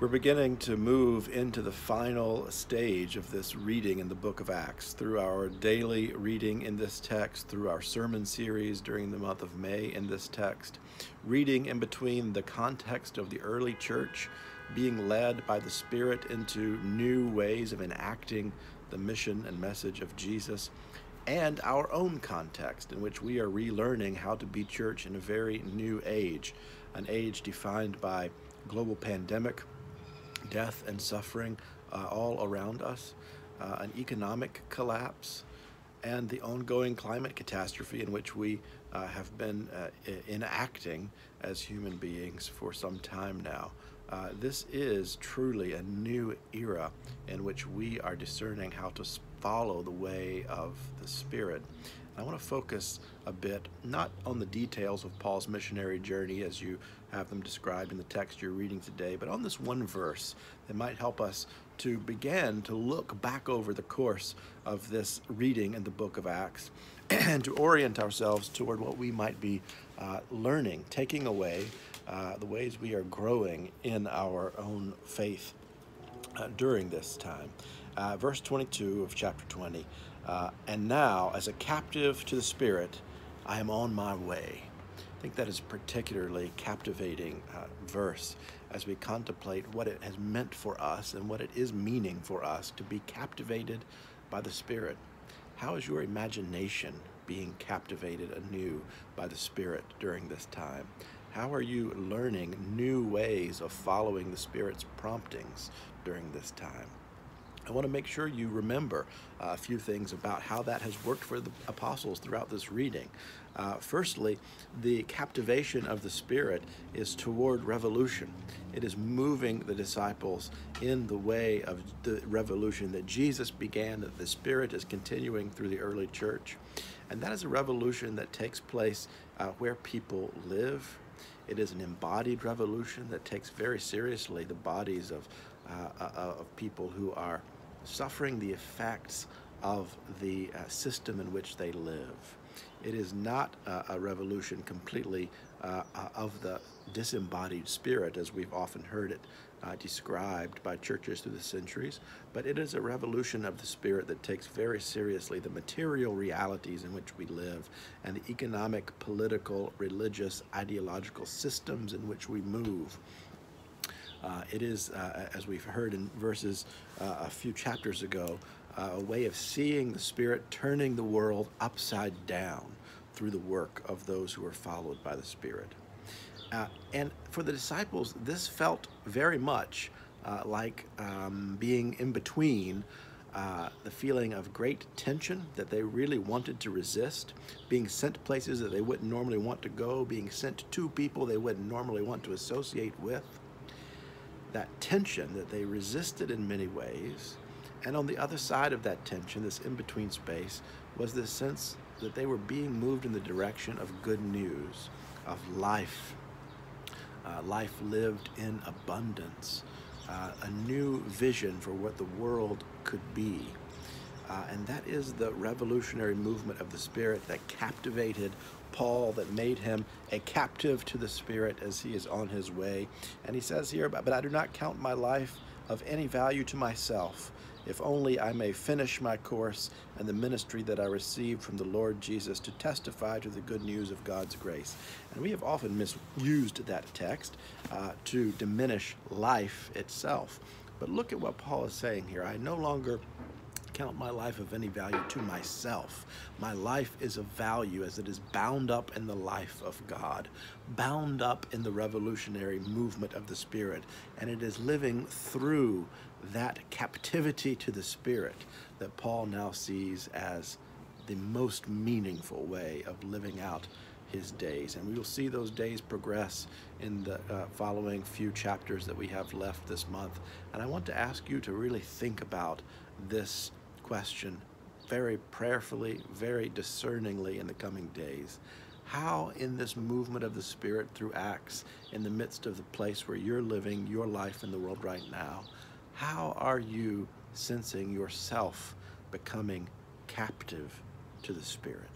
We're beginning to move into the final stage of this reading in the book of Acts through our daily reading in this text, through our sermon series during the month of May in this text, reading in between the context of the early church being led by the Spirit into new ways of enacting the mission and message of Jesus, and our own context in which we are relearning how to be church in a very new age, an age defined by global pandemic, death and suffering all around us, an economic collapse, and the ongoing climate catastrophe in which we have been enacting as human beings for some time now. This is truly a new era in which we are discerning how to follow the way of the Spirit. I want to focus a bit, not on the details of Paul's missionary journey as you have them described in the text you're reading today, but on this one verse that might help us to begin to look back over the course of this reading in the book of Acts and to orient ourselves toward what we might be learning, taking away the ways we are growing in our own faith during this time. Verse 22 of chapter 20. And now, as a captive to the Spirit, I am on my way. I think that is a particularly captivating verse as we contemplate what it has meant for us and what it is meaning for us to be captivated by the Spirit. How is your imagination being captivated anew by the Spirit during this time? How are you learning new ways of following the Spirit's promptings during this time? I want to make sure you remember a few things about how that has worked for the apostles throughout this reading. Firstly, the captivation of the Spirit is toward revolution. It is moving the disciples in the way of the revolution that Jesus began, that the Spirit is continuing through the early church. And that is a revolution that takes place where people live. It is an embodied revolution that takes very seriously the bodies of people who are suffering the effects of the system in which they live. It is not a revolution completely of the disembodied Spirit, as we've often heard it described by churches through the centuries, but it is a revolution of the Spirit that takes very seriously the material realities in which we live and the economic, political, religious, ideological systems in which we move. It is, as we've heard in verses a few chapters ago, a way of seeing the Spirit turning the world upside down through the work of those who are followed by the Spirit. And for the disciples, this felt very much like being in between the feeling of great tension that they really wanted to resist, being sent places that they wouldn't normally want to go, being sent to people they wouldn't normally want to associate with. That tension that they resisted in many ways, and on the other side of that tension, this in-between space, was this sense that they were being moved in the direction of good news, of life, life lived in abundance, a new vision for what the world could be. And that is the revolutionary movement of the Spirit that captivated Paul, that made him a captive to the Spirit as he is on his way. And he says here, but I do not count my life of any value to myself, if only I may finish my course and the ministry that I received from the Lord Jesus to testify to the good news of God's grace. And we have often misused that text to diminish life itself. But look at what Paul is saying here. I no longer count my life of any value to myself. My life is of value as it is bound up in the life of God, bound up in the revolutionary movement of the Spirit, and it is living through that captivity to the Spirit that Paul now sees as the most meaningful way of living out his days. And we will see those days progress in the following few chapters that we have left this month. And I want to ask you to really think about this question very prayerfully, very discerningly in the coming days. How in this movement of the Spirit through Acts, in the midst of the place where you're living your life in the world right now, how are you sensing yourself becoming captive to the Spirit?